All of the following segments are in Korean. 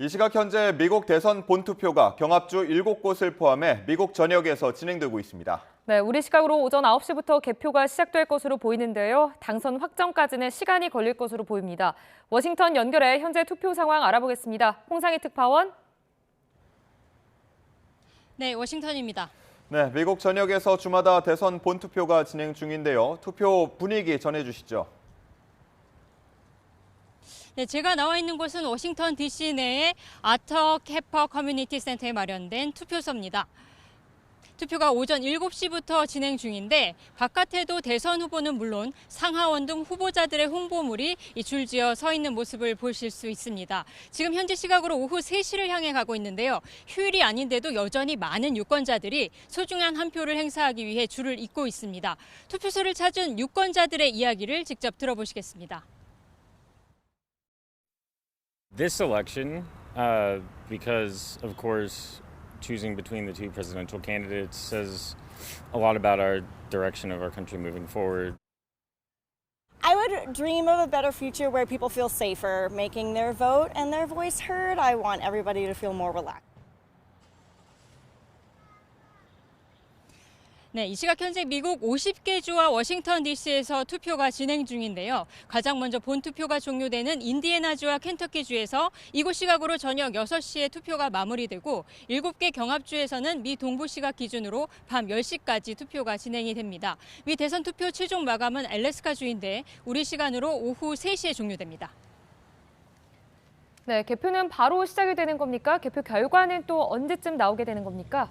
이 시각 현재 미국 대선 본투표가 경합주 7곳을 포함해 미국 전역에서 진행되고 있습니다. 네, 우리 시각으로 오전 9시부터 개표가 시작될 것으로 보이는데요. 당선 확정까지는 시간이 걸릴 것으로 보입니다. 워싱턴 연결해 현재 투표 상황 알아보겠습니다. 홍상희 특파원. 네, 워싱턴입니다. 네, 미국 전역에서 주마다 대선 본투표가 진행 중인데요. 투표 분위기 전해주시죠. 네, 제가 나와 있는 곳은 워싱턴 DC 내의 아터 캐퍼 커뮤니티 센터에 마련된 투표소입니다. 투표가 오전 7시부터 진행 중인데 바깥에도 대선 후보는 물론 상하원 등 후보자들의 홍보물이 줄지어 서 있는 모습을 보실 수 있습니다. 지금 현재 시각으로 오후 3시를 향해 가고 있는데요. 휴일이 아닌데도 여전히 많은 유권자들이 소중한 한 표를 행사하기 위해 줄을 잇고 있습니다. 투표소를 찾은 유권자들의 이야기를 직접 들어보시겠습니다. This election, because of course choosing between the two presidential candidates says a lot about our direction of our country moving forward. I would dream of a better future where people feel safer making their vote and their voice heard. I want everybody to feel more relaxed. 네, 이 시각 현재 미국 50개 주와 워싱턴 DC에서 투표가 진행 중인데요. 가장 먼저 본투표가 종료되는 인디애나주와 켄터키주에서 이곳 시각으로 저녁 6시에 투표가 마무리되고 7개 경합주에서는 미 동부 시각 기준으로 밤 10시까지 투표가 진행이 됩니다. 미 대선 투표 최종 마감은 알래스카주인데 우리 시간으로 오후 3시에 종료됩니다. 네, 개표는 바로 시작이 되는 겁니까? 개표 결과는 또 언제쯤 나오게 되는 겁니까?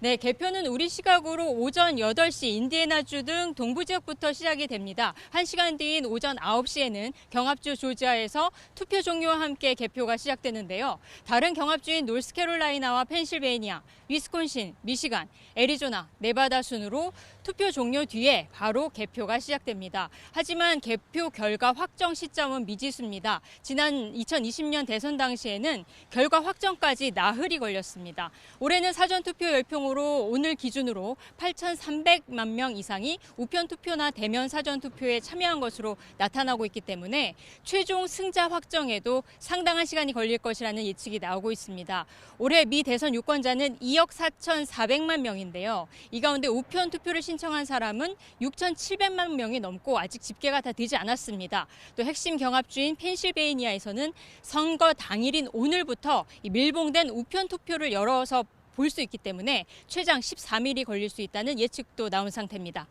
네, 개표는 우리 시각으로 오전 8시 인디애나주 등 동부 지역부터 시작이 됩니다. 1시간 뒤인 오전 9시에는 경합주 조지아에서 투표 종료와 함께 개표가 시작되는데요. 다른 경합주인 노스캐롤라이나와 펜실베이니아, 위스콘신, 미시간, 애리조나, 네바다 순으로 투표 종료 뒤에 바로 개표가 시작됩니다. 하지만 개표 결과 확정 시점은 미지수입니다. 지난 2020년 대선 당시에는 결과 확정까지 나흘이 걸렸습니다. 올해는 사전투표 열평으로 오늘 기준으로 8,300만 명 이상이 우편투표나 대면 사전투표에 참여한 것으로 나타나고 있기 때문에 최종 승자 확정에도 상당한 시간이 걸릴 것이라는 예측이 나오고 있습니다. 올해 미 대선 유권자는 2억 4,400만 명인데요. 이 가운데 우편투표를 신청한 사람은 6,700만 명이 넘고 아직 집계가 다 되지 않았습니다. 또 핵심 경합주인 펜실베이니아에서는 선거 당일인 오늘부터 밀봉된 우편투표를 열어서 볼 수 있기 때문에 최장 13일이 걸릴 수 있다는 예측도 나온 상태입니다.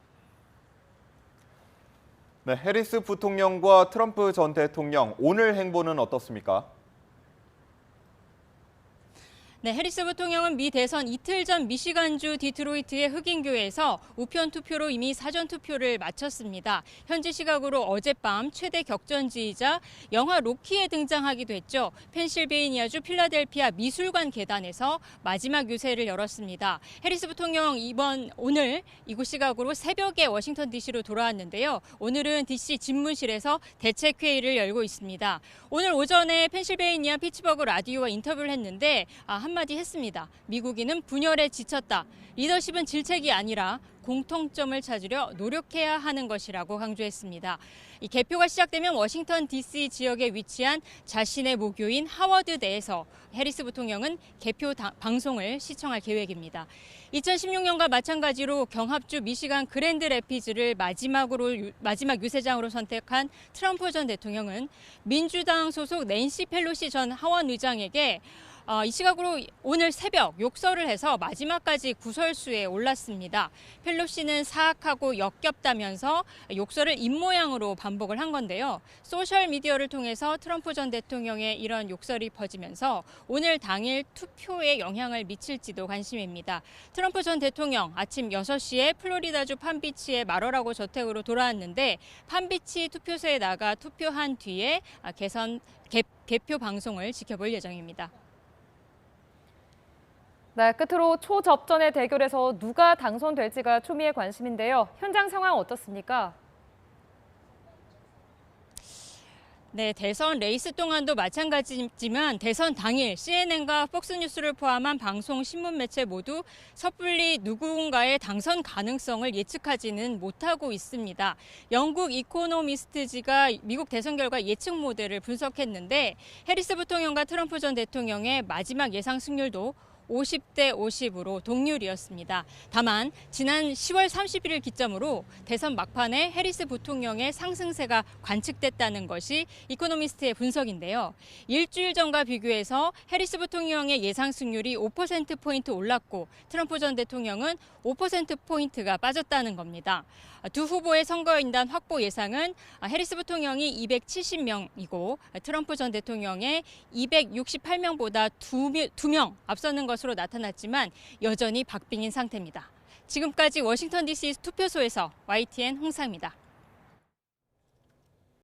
네, 해리스 부통령과 트럼프 전 대통령 오늘 행보는 어떻습니까? 네, 해리스 부통령은 미 대선 이틀 전 미시간주 디트로이트의 흑인교회에서 우편 투표로 이미 사전 투표를 마쳤습니다. 현지 시각으로 어젯밤 최대 격전지이자 영화 로키에 등장하기도 했죠. 펜실베이니아주 필라델피아 미술관 계단에서 마지막 유세를 열었습니다. 해리스 부통령 오늘 이곳 시각으로 새벽에 워싱턴 DC로 돌아왔는데요. 오늘은 DC 집무실에서 대책회의를 열고 있습니다. 오늘 오전에 펜실베이니아 피츠버그 라디오와 인터뷰를 했는데 한마디 했습니다. 미국인은 분열에 지쳤다. 리더십은 질책이 아니라 공통점을 찾으려 노력해야 하는 것이라고 강조했습니다. 이 개표가 시작되면 워싱턴 DC 지역에 위치한 자신의 모교인 하워드대에서 해리스 부통령은 개표 방송을 시청할 계획입니다. 2016년과 마찬가지로 경합주 미시간 그랜드 래피즈를 마지막 유세장으로 선택한 트럼프 전 대통령은 민주당 소속 낸시 펠로시 전 하원 의장에게 이 시각으로 오늘 새벽 욕설을 해서 마지막까지 구설수에 올랐습니다. 펠로시는 사악하고 역겹다면서 욕설을 입모양으로 반복을 한 건데요. 소셜미디어를 통해서 트럼프 전 대통령의 이런 욕설이 퍼지면서 오늘 당일 투표에 영향을 미칠지도 관심입니다. 트럼프 전 대통령 아침 6시에 플로리다주 판비치의 마러라고 저택으로 돌아왔는데 판비치 투표소에 나가 투표한 뒤에 개표 방송을 지켜볼 예정입니다. 네, 끝으로 초접전의 대결에서 누가 당선될지가 초미의 관심인데요. 현장 상황 어떻습니까? 네, 대선 레이스 동안도 마찬가지지만 대선 당일 CNN과 폭스뉴스를 포함한 방송, 신문 매체 모두 섣불리 누군가의 당선 가능성을 예측하지는 못하고 있습니다. 영국 이코노미스트지가 미국 대선 결과 예측 모델을 분석했는데 해리스 부통령과 트럼프 전 대통령의 마지막 예상 승률도 50대 50으로 동률이었습니다. 다만 지난 10월 31일 기점으로 대선 막판에 해리스 부통령의 상승세가 관측됐다는 것이 이코노미스트의 분석인데요. 일주일 전과 비교해서 해리스 부통령의 예상 승률이 5%포인트 올랐고 트럼프 전 대통령은 5%포인트가 빠졌다는 겁니다. 두 후보의 선거인단 확보 예상은 해리스 부통령이 270명이고 트럼프 전 대통령의 268명보다 2명 앞서는 것으로 나타났지만 여전히 박빙인 상태입니다. 지금까지 워싱턴 DC 투표소에서 YTN 홍사입니다.